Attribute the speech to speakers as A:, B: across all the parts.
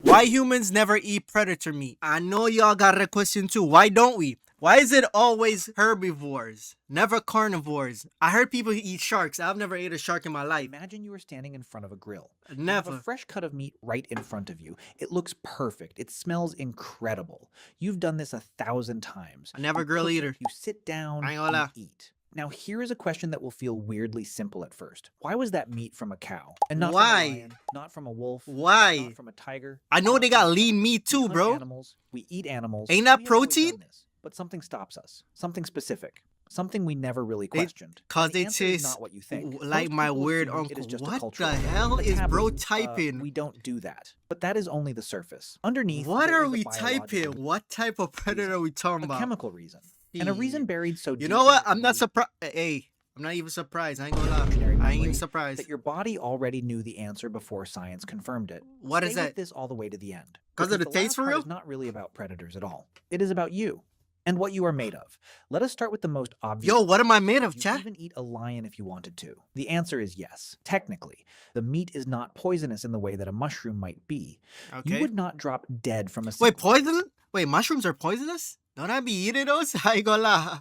A: Why humans never eat predator meat? I know y'all got a question too. Why don't we? Why is it always herbivores, never carnivores? I heard people eat sharks. I've never ate a shark in my life.
B: Imagine you are standing in front of a grill. You have
A: Never.
B: a fresh cut of meat right in front of you. It looks perfect. It smells incredible. You've done this 1,000 times.
A: I never
B: You
A: grill
B: cook it,
A: either.
B: You sit down,
A: I ain't gonna
B: you
A: lie.
B: eat. Now here is a question that will feel weirdly simple at first. Why was that meat from a cow? And not
A: Why?
B: from a lion, not from a wolf,
A: Why?
B: not from a tiger?
A: I know
B: not
A: they
B: from a
A: got
B: duck.
A: lean meat
B: We
A: too,
B: hunt
A: bro.
B: Animals, we eat animals.
A: Ain't that
B: We have always
A: protein?
B: done this, but something stops us. Something specific. Something we never really
A: They-
B: questioned.
A: Cause
B: And the
A: they
B: answer is
A: taste
B: not what you think.
A: like
B: Most
A: my
B: people
A: weird
B: assume
A: uncle.
B: It is just a
A: What
B: cultural
A: the
B: thing,
A: hell
B: a
A: is bro
B: taboo.
A: typing?
B: We don't do that. But that is only the surface. Underneath,
A: What
B: there
A: are
B: is a
A: we
B: biological
A: typing? What type of predator are we talking
B: a
A: about?
B: chemical reason. And a reason
A: Shit.
B: buried so deep.
A: You know what?
B: in
A: I'm not
B: the
A: surprised. Hey, I'm not even surprised. I ain't gonna lie.
B: evolutionary
A: I ain't
B: memory
A: even surprised.
B: that your body already knew the answer before science confirmed it.
A: What is
B: Stay with
A: that?
B: this all the way to the end.
A: 'Cause of the
B: last
A: taste for
B: part
A: real?
B: is not really about predators at all. It is about you and what you are made of. Let us start with the most obvious.
A: Yo, what am I made of,
B: You
A: chat?
B: even eat a lion if you wanted to. The answer is yes. Technically, the meat is not poisonous in the way that a mushroom might be. You
A: Okay.
B: would not drop dead from a
A: Wait,
B: single bite.
A: poison? Wait, mushrooms are poisonous? Don't I be eating those? I ain't gonna lie.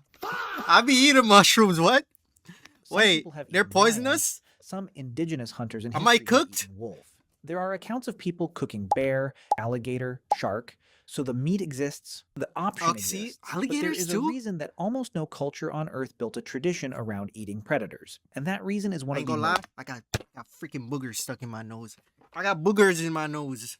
A: I be eating mushrooms. What?
B: Some
A: Wait,
B: people have
A: they're
B: eaten lions.
A: poisonous?
B: Some indigenous hunters in
A: Am I
B: history have
A: cooked?
B: eaten wolf. There are accounts of people cooking bear, alligator, shark. So the meat exists, the option
A: Oh, see,
B: exists. But there
A: alligators
B: is a
A: too?
B: reason that almost no culture on Earth built a tradition around eating predators. And that reason is one
A: I
B: of
A: ain't
B: the
A: gonna lie.
B: most
A: I got freaking boogers stuck in my nose. I got boogers in my nose.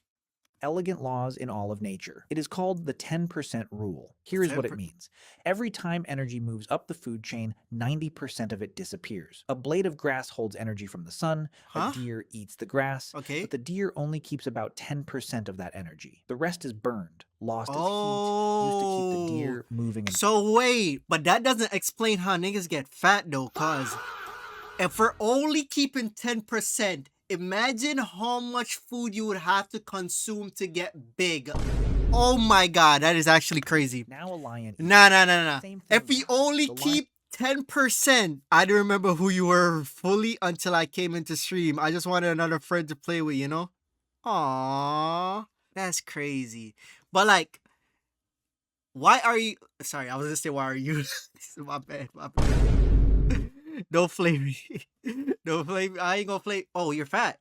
B: elegant laws in all of nature. It is called the 10% rule. Here is what it
A: 10%.
B: means. Every time energy moves up the food chain, 90% of it disappears. A blade of grass holds energy from the sun,
A: Huh?
B: a deer eats the grass,
A: Okay.
B: but the deer only keeps about 10% of that energy. The rest is burned, lost as heat, used to keep the
A: Oh.
B: deer moving.
A: So wait, but that doesn't explain how niggas get fat though, cause if we're only keeping 10%, imagine how much food you would have to consume to get big. Oh my god, that is actually crazy.
B: Now a lion eats.
A: Nah.
B: Same thing
A: If we
B: with
A: only
B: the lion-
A: keep 10%, I didn't remember who you were fully until I came into stream. I just wanted another friend to play with, you know? Aww, that's crazy. But like, why are you? Sorry, I was gonna say why are you? my bad. Don't flame me. Don't flame me. I ain't gonna flame. Oh, you're fat.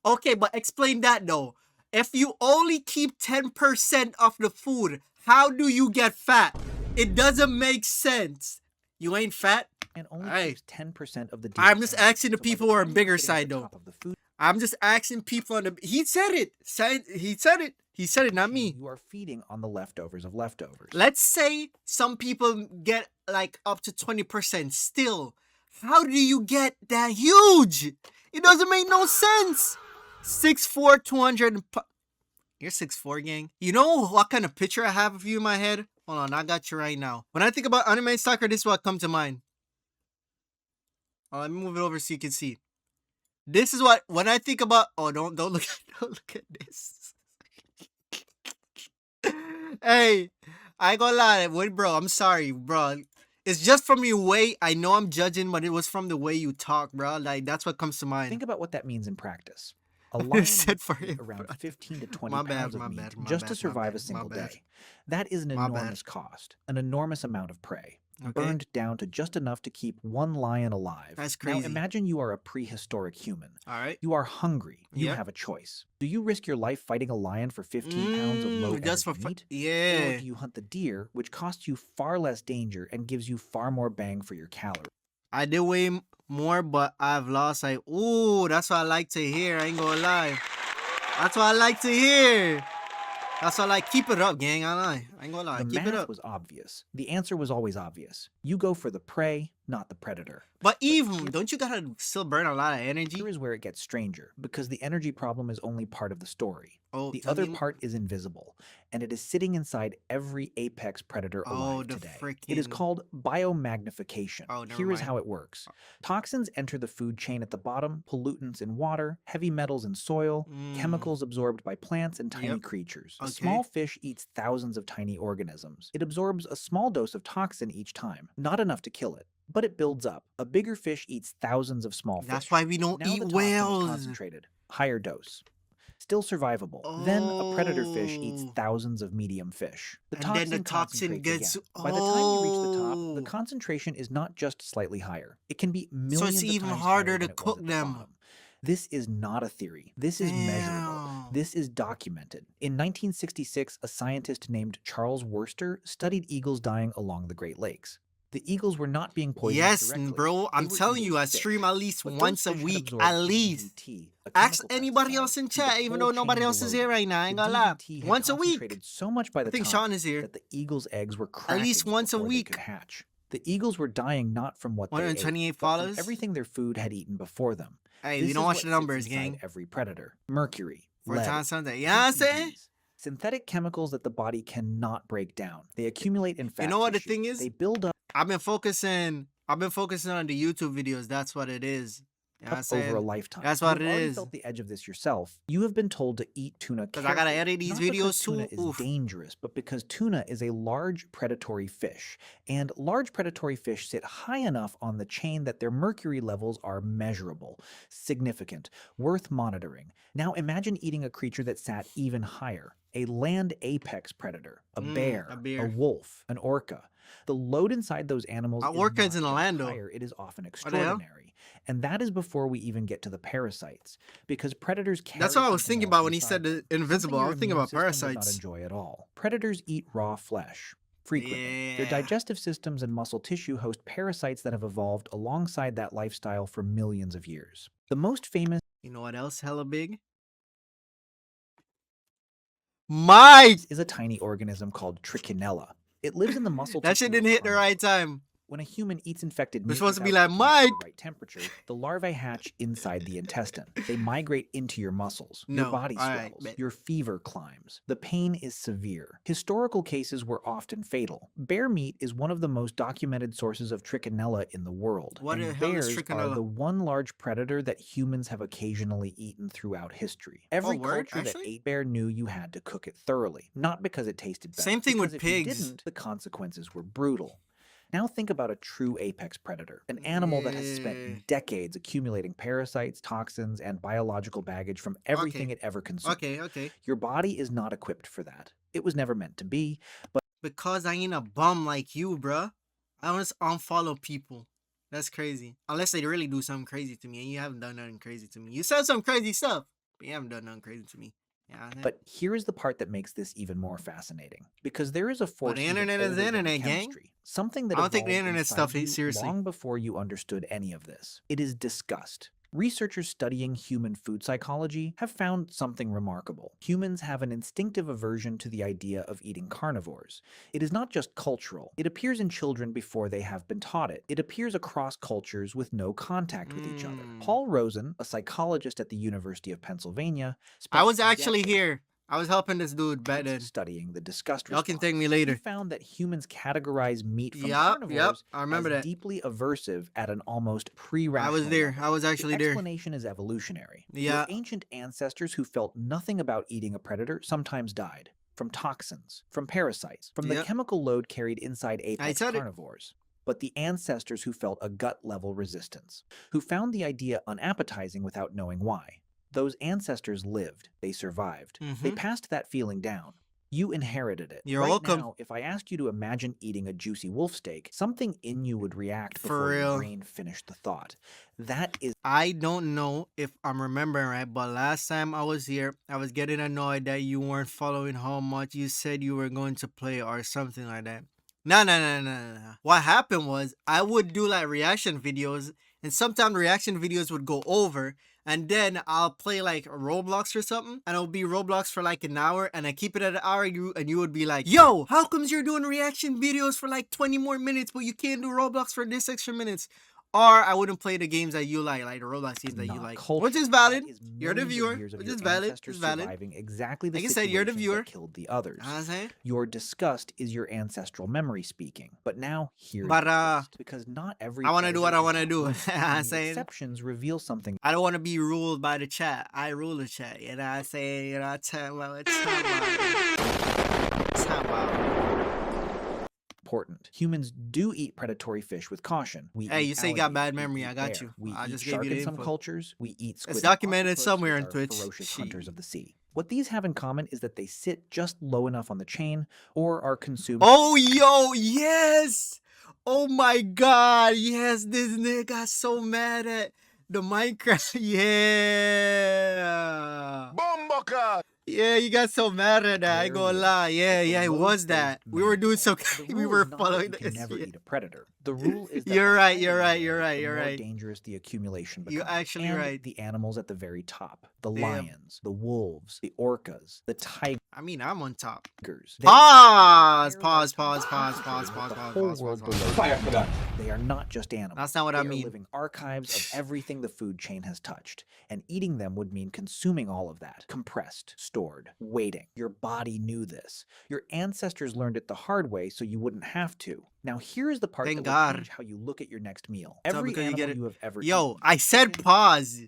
A: Okay, but explain that though. If you only keep 10% of the food, how do you get fat? It doesn't make sense. You ain't fat?
B: and only
A: Hey.
B: keeps 10% of the
A: I'm
B: deer's
A: just
B: energy.
A: asking the
B: So by
A: people who are
B: time you
A: bigger
B: get into
A: side
B: the
A: though.
B: top of the food
A: I'm just asking people on the. He said it. He said it. He said it, not
B: chain,
A: me.
B: you are feeding on the leftovers of leftovers.
A: Let's say some people get like up to 20%. Still, how do you get that huge? It doesn't make no sense. 6'4", 200. You're 6'4", gang. You know what kind of picture I have of you in my head? Hold on, I got you right now. When I think about anime soccer, this is what comes to mind. Oh, let me move it over so you can see. This is what when I think about. Oh, don't look at this. Hey, I ain't gonna lie, wait, bro. I'm sorry, bro. It's just from your way. I know I'm judging, but it was from the way you talk, bro. Like that's what comes to mind.
B: Think about what that means in practice. A
A: It
B: lion
A: said
B: needs
A: for
B: to eat
A: him,
B: around
A: bro.
B: 15 to 20
A: My bad,
B: pounds of
A: my
B: meat
A: bad, my
B: just
A: bad,
B: to
A: my
B: survive
A: bad,
B: a single
A: my bad.
B: day. That is an
A: My bad.
B: enormous cost, an enormous amount of prey,
A: Okay.
B: burned down to just enough to keep one lion alive.
A: That's
B: Now
A: crazy.
B: imagine you are a prehistoric human.
A: All right.
B: You are hungry. You
A: Yeah.
B: have a choice. Do you risk your life fighting a lion for 15 pounds of low
A: just
B: energy
A: for
B: meat? Or
A: yeah.
B: do you hunt the deer, which costs you far less danger and gives you far more bang for your calories?
A: I did way more, but I've lost. Like, ooh, that's what I like to hear. I ain't gonna lie. That's what I like to hear. That's what I like. Keep it up, gang. I ain't gonna lie.
B: The
A: Keep it
B: math
A: up.
B: was obvious. The answer was always obvious. You go for the prey, not the predator.
A: But
B: here-
A: even, don't you gotta still burn a lot of energy?
B: Here is where it gets stranger, because the energy problem is only part of the story.
A: Oh,
B: The
A: tell
B: other
A: me-
B: part is invisible, and it is sitting inside every apex predator alive
A: the
B: today. It is
A: freaking-
B: called biomagnification.
A: Oh, never
B: Here is
A: mind.
B: how it works. Toxins enter the food chain at the bottom, pollutants in water, heavy metals in soil, chemicals absorbed by plants and tiny
A: Yep.
B: creatures. A
A: Okay.
B: small fish eats thousands of tiny organisms. It absorbs a small dose of toxin each time, not enough to kill it, but it builds up. A bigger fish eats thousands of small fish.
A: That's why we don't
B: Now
A: eat
B: the toxin is
A: whales.
B: concentrated, higher dose. still survivable. Then a predator fish eats
A: Oh.
B: thousands of medium fish. The
A: And then the
B: toxin
A: toxin
B: concentrates
A: gets.
B: again. By the time you reach the top, the
A: Oh.
B: concentration is not just slightly higher. It can be
A: So
B: millions
A: it's
B: of
A: even
B: times
A: harder
B: higher
A: to
B: than it was
A: cook
B: at the
A: them.
B: bottom. This is not a theory. This is measurable.
A: Damn.
B: This is documented. In 1966, a scientist named Charles Worster studied eagles dying along the Great Lakes. The eagles were not being poisoned
A: Yes,
B: directly.
A: bro. I'm
B: They were
A: telling
B: eating
A: you, I
B: fish.
A: stream at least
B: But those
A: once a
B: fish had
A: week.
B: absorbed
A: At least.
B: DDT, a
A: Ask
B: chemical
A: anybody
B: pesticide,
A: else in
B: through the
A: chat, even
B: cold
A: though nobody
B: chain
A: else is
B: below
A: here
B: them.
A: right now. I
B: The
A: ain't gonna lie.
B: DDT had
A: Once a week.
B: concentrated so much by
A: I
B: the
A: think
B: top
A: Sean is here.
B: that the eagle's eggs were
A: At
B: cracking
A: least once a
B: before they
A: week.
B: could hatch. The eagles were dying not from what they ate,
A: 128
B: but from
A: followers.
B: everything their food had eaten before them.
A: Hey,
B: This
A: you don't
B: is
A: watch
B: what
A: the
B: sits
A: numbers,
B: inside
A: gang.
B: every predator: mercury,
A: For
B: lead,
A: time Sunday. You know what I'm saying?
B: PCBs, synthetic chemicals that the body cannot break down. They accumulate in fat
A: You know what the
B: tissue.
A: thing is?
B: They build up
A: I've been focusing on the YouTube videos. That's what it is. You know what I'm
B: over a
A: saying?
B: lifetime.
A: That's what
B: You've
A: it
B: already
A: is.
B: felt the edge of this yourself. You have been told to eat tuna
A: Because I gotta
B: carefully,
A: edit these
B: not because
A: videos
B: tuna
A: too.
B: is
A: Oof.
B: dangerous, but because tuna is a large predatory fish, and large predatory fish sit high enough on the chain that their mercury levels are measurable, significant, worth monitoring. Now imagine eating a creature that sat even higher: a land apex predator, a bear, a wolf, an orca. The load inside those animals is
A: Orca's
B: not
A: in
B: just
A: Orlando.
B: higher, it is often
A: hell?
B: extraordinary. And that is before we even get to the parasites, because predators carry
A: That's what I was
B: something
A: thinking
B: else
A: about when he
B: inside
A: said
B: them,
A: the invisible.
B: something
A: I
B: your
A: was thinking
B: immune
A: about
B: system would not
A: parasites.
B: enjoy at all. Predators eat raw flesh frequently. Their
A: Yeah.
B: digestive systems and muscle tissue host parasites that have evolved alongside that lifestyle for millions of years. The most famous
A: You know what else hella big? Mike!
B: is a tiny organism called Trichinella. It lives in the muscle
A: That
B: tissue
A: shit
B: of
A: didn't hit the right
B: carnivores.
A: time.
B: When a human eats infected
A: We're
B: meat
A: supposed to be
B: without
A: like,
B: cooking it to
A: Mike!
B: the right temperature, the larvae hatch inside the intestine. They migrate into your muscles. Your
A: No.
B: body
A: All right,
B: swells.
A: bet.
B: Your fever climbs. The pain is severe. Historical cases were often fatal. Bear meat is one of the most documented sources of Trichinella in the world.
A: What
B: and
A: the hell is
B: bears are
A: Trichinella?
B: the one large predator that humans have occasionally eaten throughout history. Every
A: word?
B: culture that
A: Actually?
B: ate bear knew you had to cook it thoroughly, not because it tasted better.
A: Same thing with
B: because if you
A: pigs.
B: didn't, the consequences were brutal. Now think about a true apex predator, an animal that has
A: Yeah.
B: spent decades accumulating parasites, toxins, and biological baggage from everything it ever consumed.
A: Okay.
B: Your body is not equipped for that. It was never meant to be, but
A: Because I ain't a bum like you, bruh. I don't just unfollow people. That's crazy. Unless they really do something crazy to me, and you haven't done nothing crazy to me. You said some crazy stuff, but you haven't done nothing crazy to me. Yeah,
B: But here is the part that makes this even more fascinating. Because there is a force
A: the
B: even
A: internet is the
B: older than
A: internet, gang.
B: chemistry. Something that
A: I don't take the
B: evolved
A: internet
B: inside
A: stuff
B: you
A: seriously.
B: long before you understood any of this. It is disgust. Researchers studying human food psychology have found something remarkable. Humans have an instinctive aversion to the idea of eating carnivores. It is not just cultural. It appears in children before they have been taught it. It appears across cultures with no contact with each other. Paul Rosen, a psychologist at the University of Pennsylvania,
A: I was
B: spent
A: actually
B: decades
A: here. I was helping this dude back then.
B: studying the disgust
A: Y'all can
B: response.
A: thank me
B: He
A: later.
B: found that humans categorize meat from
A: Yep.
B: carnivores
A: I remember
B: as
A: that.
B: deeply aversive at an almost
A: I
B: pre-rational
A: was there.
B: level.
A: I was actually
B: The
A: there.
B: explanation is evolutionary.
A: Yeah.
B: Your ancient ancestors who felt nothing about eating a predator sometimes died from toxins, from parasites, from the
A: Yep.
B: chemical load carried inside apex
A: said it.
B: carnivores. But the ancestors who felt a gut-level resistance, who found the idea unappetizing without knowing why. Those ancestors lived. They survived. They
A: Mhm.
B: passed that feeling down. You inherited it.
A: You're
B: right
A: welcome.
B: Now, if I asked you to imagine eating a juicy wolf steak, something in you would react
A: For
B: before your
A: real.
B: brain finished the thought. That is
A: I don't know if I'm remembering right, but last time I was here, I was getting annoyed that you weren't following how much you said you were going to play or something like that. No. What happened was I would do like reaction videos, and sometimes reaction videos would go over, and then I'll play like Roblox or something, and it'll be Roblox for like an hour, and I keep it at an hour, and you would be like, yo, how comes you're doing reaction videos for like 20 more minutes, but you can't do Roblox for this extra minutes? Or I wouldn't play the games that you like the Roblox games that you
B: not
A: like.
B: culture.
A: Which is valid.
B: That is
A: You're the
B: millions of
A: viewer.
B: years of
A: Which
B: your
A: is valid.
B: ancestors
A: It's valid.
B: surviving exactly the
A: Like I said, you're the
B: situations
A: viewer.
B: that killed the others.
A: You know what I'm saying?
B: Your disgust is your ancestral memory speaking. But now here's
A: But,
B: the twist, because not every
A: I wanna do
B: predator
A: what I
B: is
A: wanna
B: off
A: do.
B: limits,
A: You know what I'm
B: and the
A: saying?
B: exceptions reveal something
A: I don't want to be ruled by the chat. I rule the chat. You know what I'm saying? You know what I'm talking about? It's talking about.
B: important. Humans do eat predatory fish with caution. We
A: Hey,
B: eat
A: you say you got
B: alligators,
A: bad
B: we
A: memory.
B: eat
A: I got
B: bear,
A: you.
B: we
A: I
B: eat
A: just gave
B: shark
A: you the
B: in some
A: info.
B: cultures, we eat squid and
A: documented
B: octopus,
A: somewhere
B: which
A: on
B: are
A: Twitch.
B: ferocious hunters
A: Shit.
B: of the sea. What these have in common is that they sit just low enough on the chain or are consumed.
A: Oh, yo, yes. Oh my God, yes. This nigga got so mad at the Minecraft. Yeah. Yeah, you got so mad at that. I ain't
B: There
A: gonna
B: it
A: lie.
B: is.
A: Yeah,
B: It's a
A: yeah, it was that.
B: load-based
A: We were doing so.
B: manual. The
A: We
B: rule
A: were
B: is not that
A: following
B: you can
A: this.
B: never
A: Yeah.
B: eat a predator. The rule is that
A: You're
B: the
A: right.
B: higher
A: You're
B: you
A: right.
B: go,
A: You're right.
B: the
A: You're
B: more
A: right.
B: dangerous the accumulation becomes.
A: You're actually
B: and
A: right.
B: the animals at the very top, the
A: Damn.
B: lions, the wolves, the orcas, the tigers.
A: I mean, I'm on top.
B: They
A: Pause.
B: exist
A: Pause.
B: their
A: Pause. Pause.
B: lifetime
A: Pause.
B: with
A: Pause.
B: the
A: Pause.
B: whole
A: Pause.
B: world
A: Pause.
B: below
A: Pause.
B: them. They are not just animals.
A: That's not what
B: They
A: I
B: are
A: mean.
B: living archives of everything the food chain has touched, and eating them would mean consuming all of that, compressed, stored, waiting. Your body knew this. Your ancestors learned it the hard way, so you wouldn't have to. Now here is the part
A: Thank
B: that will
A: God.
B: change how you look at your next meal.
A: So
B: Every
A: because you
B: animal
A: get it.
B: you have ever
A: Yo,
B: eaten,
A: I said
B: chicken,
A: pause.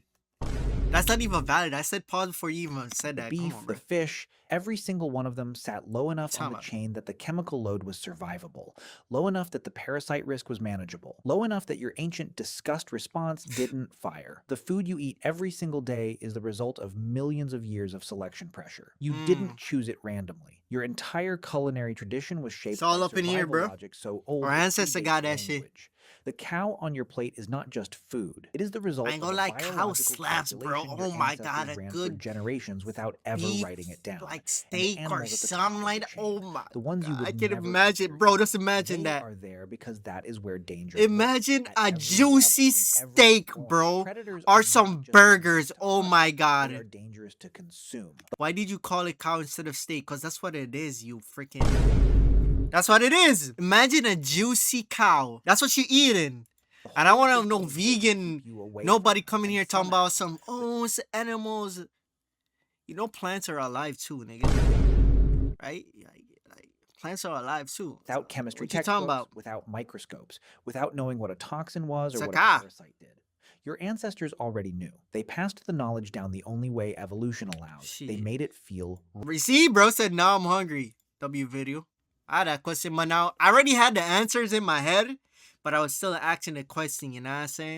A: That's not even valid. I said pause before you even said
B: the
A: that.
B: beef,
A: Come on,
B: the
A: bro.
B: fish, every single one of them sat low enough on
A: Talking
B: the
A: about.
B: chain that the chemical load was survivable, low enough that the parasite risk was manageable, low enough that your ancient disgust response didn't fire. The food you eat every single day is the result of millions of years of selection pressure. You didn't choose it randomly. Your entire culinary tradition was shaped
A: It's all
B: by
A: up in here,
B: survival
A: bro.
B: logic so old
A: Our
B: it
A: ancestor got
B: predates
A: that shit.
B: language. The cow on your plate is not just food. It is the result
A: I ain't
B: of
A: gonna
B: a
A: lie, cow
B: biological
A: slaps, bro.
B: calculation your
A: Oh my God,
B: ancestors
A: a
B: ran for
A: good
B: generations without ever
A: beef,
B: writing it down.
A: like
B: And the
A: steak or
B: animals at the top
A: something
B: of
A: like
B: the
A: that.
B: chain,
A: Oh my
B: the ones you
A: God,
B: would
A: I can
B: never
A: imagine,
B: consider
A: bro. Just
B: eating,
A: imagine
B: they
A: that.
B: are there because that is where danger
A: Imagine
B: lives,
A: a
B: at every
A: juicy
B: level, from every
A: steak,
B: point.
A: bro,
B: Predators
A: or
B: are not
A: some
B: just
A: burgers.
B: dangerous to
A: Oh
B: hunt,
A: my
B: they are
A: God.
B: dangerous to consume.
A: Why did you call it cow instead of steak? Because that's what it is, you freaking. That's what it is. Imagine a juicy cow. That's what you're eating.
B: The
A: And I
B: whole
A: want to
B: system
A: know
B: is built to keep
A: vegan.
B: you away from
A: Nobody
B: them,
A: coming
B: and
A: here talking
B: somehow,
A: about some,
B: with
A: oh, it's animals. You know, plants are alive too, nigga. Right? Like, plants are alive too.
B: without chemistry
A: What you talking
B: textbooks,
A: about?
B: without microscopes, without knowing what a toxin was or what a
A: Saka.
B: parasite did. Your ancestors already knew. They passed the knowledge down the only way evolution allows. They
A: Shit.
B: made it feel
A: See, bro said, now I'm hungry. W video. I had that question, but now I already had the answers in my head, but I was still asking the question, you know what I'm saying?